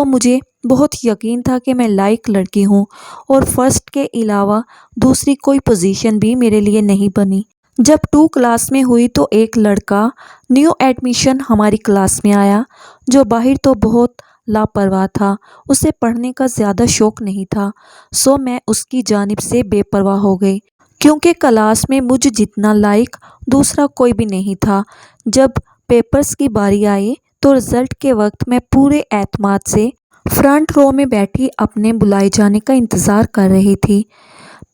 مجھے بہت یقین تھا کہ میں لائق لڑکی ہوں اور فرسٹ کے علاوہ دوسری کوئی پوزیشن بھی میرے لیے نہیں بنی۔ جب 2 کلاس میں ہوئی تو ایک لڑکا نیو ایڈمیشن ہماری کلاس میں آیا جو باہر تو بہت لاپرواہ تھا، اسے پڑھنے کا زیادہ شوق نہیں تھا۔ میں اس کی جانب سے بے پرواہ ہو گئی کیونکہ کلاس میں مجھ جتنا لائق دوسرا کوئی بھی نہیں تھا۔ جب پیپرز کی باری آئی تو رزلٹ کے وقت میں پورے اعتماد سے فرنٹ رو میں بیٹھی اپنے بلائے جانے کا انتظار کر رہی تھی۔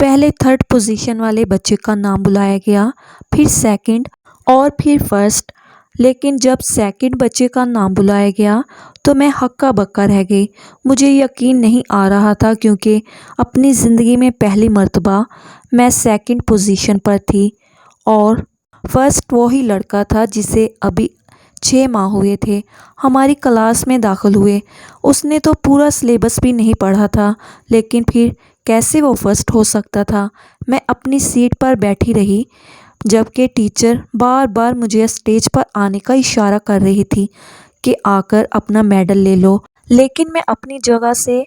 پہلے 3rd پوزیشن والے بچے کا نام بلایا گیا، پھر 2nd اور پھر 1st، لیکن جب 2nd بچے کا نام بلایا گیا تو میں ہکا بکا رہ گئی۔ مجھے یقین نہیں آ رہا تھا کیونکہ اپنی زندگی میں پہلی مرتبہ میں 2nd پوزیشن پر تھی اور 1st وہی لڑکا تھا جسے ابھی 6 ماہ ہوئے تھے ہماری کلاس میں داخل ہوئے۔ اس نے تو پورا سلیبس بھی نہیں پڑھا تھا، لیکن پھر کیسے وہ 1st ہو سکتا تھا؟ میں اپنی سیٹ پر بیٹھی رہی جبکہ ٹیچر بار بار مجھے اسٹیج پر آنے کا اشارہ کر رہی تھی کہ آ کر اپنا میڈل لے لو، لیکن میں اپنی جگہ سے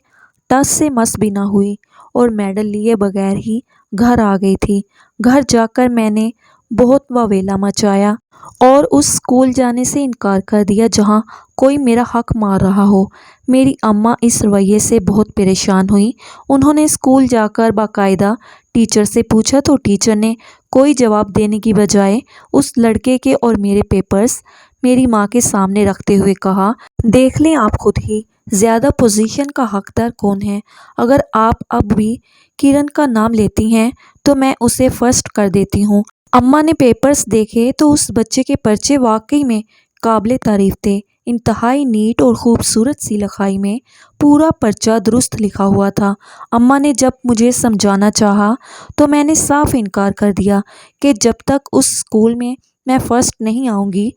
ٹس سے مس بھی نہ ہوئی اور میڈل لیے بغیر ہی گھر آ گئی تھی۔ گھر جا کر میں نے بہت واویلا مچایا اور اس اسکول جانے سے انکار کر دیا جہاں کوئی میرا حق مار رہا ہو۔ میری اماں اس رویے سے بہت پریشان ہوئیں۔ انہوں نے اسکول جا کر باقاعدہ ٹیچر سے پوچھا تو ٹیچر نے کوئی جواب دینے کی بجائے اس لڑکے کے اور میرے پیپرز میری ماں کے سامنے رکھتے ہوئے کہا، دیکھ لیں آپ خود ہی، زیادہ پوزیشن کا حقدار کون ہے؟ اگر آپ اب بھی کرن کا نام لیتی ہیں تو میں اسے 1st کر دیتی ہوں۔ اماں نے پیپرز دیکھے تو اس بچے کے پرچے واقعی میں قابل تعریف تھے۔ انتہائی نیٹ اور خوبصورت سی لکھائی میں پورا پرچہ درست لکھا ہوا تھا۔ اماں نے جب مجھے سمجھانا چاہا تو میں نے صاف انکار کر دیا کہ جب تک اس اسکول میں 1st نہیں آؤں گی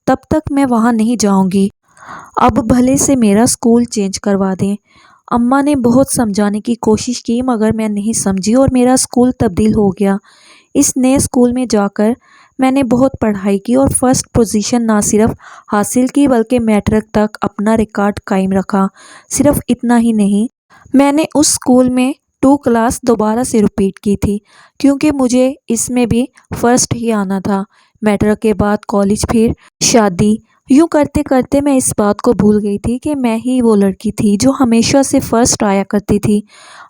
تب تک میں وہاں نہیں جاؤں گی، اب بھلے سے میرا اسکول چینج کروا دیں۔ اماں نے بہت سمجھانے کی کوشش کی مگر میں نہیں سمجھی اور میرا اسکول تبدیل ہو گیا۔ اس نئے اسکول میں جا کر میں نے بہت پڑھائی کی اور 1st پوزیشن نہ صرف حاصل کی بلکہ میٹرک تک اپنا ریکارڈ قائم رکھا۔ صرف اتنا ہی نہیں، میں نے اس اسکول میں 2 کلاس دوبارہ سے ریپیٹ کی تھی کیونکہ مجھے اس میں بھی 1st ہی آنا تھا۔ میٹرک کے بعد کالج، پھر شادی، یوں کرتے کرتے میں اس بات کو بھول گئی تھی کہ میں ہی وہ لڑکی تھی جو ہمیشہ سے 1st آیا کرتی تھی۔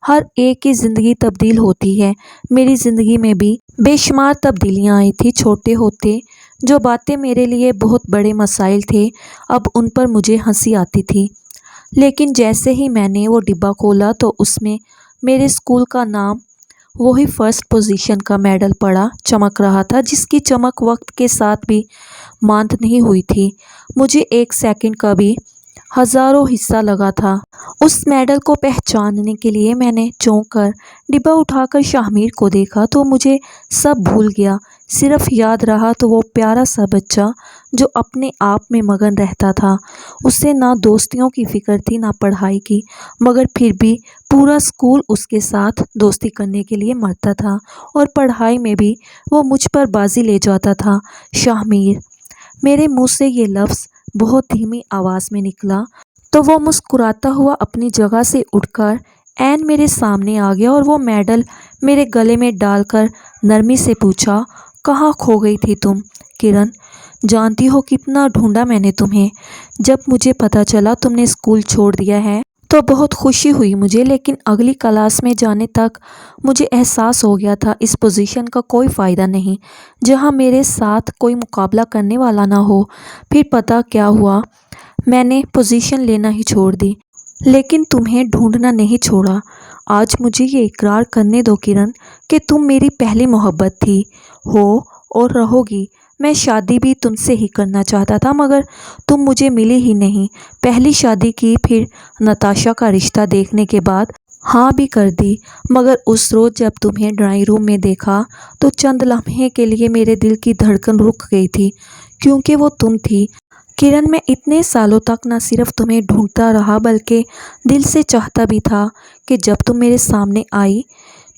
ہر ایک کی زندگی تبدیل ہوتی ہے، میری زندگی میں بھی بے شمار تبدیلیاں آئی تھیں۔ چھوٹے ہوتے جو باتیں میرے لیے بہت بڑے مسائل تھے اب ان پر مجھے ہنسی آتی تھی، لیکن جیسے ہی میں نے وہ ڈبہ کھولا تو اس میں میرے اسکول کا نام، وہی 1st پوزیشن کا میڈل پڑا چمک رہا تھا جس کی چمک وقت کے ساتھ بھی ماند نہیں ہوئی تھی۔ مجھے 1 سیکنڈ کا بھی ہزاروں حصہ لگا تھا اس میڈل کو پہچاننے کے لیے۔ میں نے چونک کر ڈبہ اٹھا کر شاہمیر کو دیکھا تو مجھے سب بھول گیا، صرف یاد رہا تو وہ پیارا سا بچہ جو اپنے آپ میں مگن رہتا تھا۔ اسے نہ دوستیوں کی فکر تھی نہ پڑھائی کی، مگر پھر بھی پورا اسکول اس کے ساتھ دوستی کرنے کے لیے مرتا تھا اور پڑھائی میں بھی وہ مجھ پر بازی لے جاتا تھا۔ شاہمیر، میرے منہ سے یہ لفظ بہت دھیمی آواز میں نکلا تو وہ مسکراتا ہوا اپنی جگہ سے اٹھ کر عین میرے سامنے آ گیا اور وہ میڈل میرے گلے میں ڈال کر نرمی سے پوچھا، کہاں کھو گئی تھی تم کرن؟ جانتی ہو کتنا ڈھونڈا میں نے تمہیں۔ جب مجھے پتہ چلا تم نے اسکول چھوڑ دیا ہے تو بہت خوشی ہوئی مجھے، لیکن اگلی کلاس میں جانے تک مجھے احساس ہو گیا تھا اس پوزیشن کا کوئی فائدہ نہیں جہاں میرے ساتھ کوئی مقابلہ کرنے والا نہ ہو۔ پھر پتہ کیا ہوا، میں نے پوزیشن لینا ہی چھوڑ دی، لیکن تمہیں ڈھونڈنا نہیں چھوڑا۔ آج مجھے یہ اقرار کرنے دو کرن کہ تم میری پہلی محبت تھی، ہو اور رہو گی۔ میں شادی بھی تم سے ہی کرنا چاہتا تھا مگر تم مجھے ملی ہی نہیں۔ پہلی شادی کی، پھر نتاشا کا رشتہ دیکھنے کے بعد ہاں بھی کر دی، مگر اس روز جب تمہیں ڈرائنگ روم میں دیکھا تو چند لمحے کے لیے میرے دل کی دھڑکن رک گئی تھی، کیونکہ وہ تم تھی۔ کرن، میں اتنے سالوں تک نہ صرف تمہیں ڈھونڈتا رہا بلکہ دل سے چاہتا بھی تھا کہ جب تم میرے سامنے آئی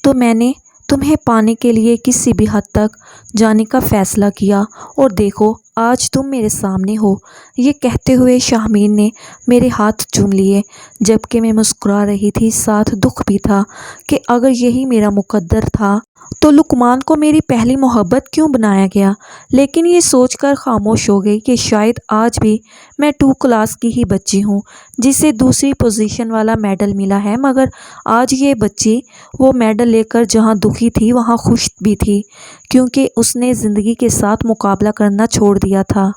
تو میں نے تمہیں پانے کے لیے کسی بھی حد تک جانے کا فیصلہ کیا، اور دیکھو آج تم میرے سامنے ہو۔ یہ کہتے ہوئے شاہمین نے میرے ہاتھ چوم لیے، جبکہ میں مسکرا رہی تھی، ساتھ دکھ بھی تھا کہ اگر یہی میرا مقدر تھا تو لقمان کو میری پہلی محبت کیوں بنایا گیا۔ لیکن یہ سوچ کر خاموش ہو گئی کہ شاید آج بھی میں 2 کلاس کی ہی بچی ہوں جسے دوسری پوزیشن والا میڈل ملا ہے، مگر آج یہ بچی وہ میڈل لے کر جہاں دکھی تھی وہاں خوش بھی تھی، کیونکہ اس نے زندگی کے ساتھ مقابلہ کرنا چھوڑ دیا تھا۔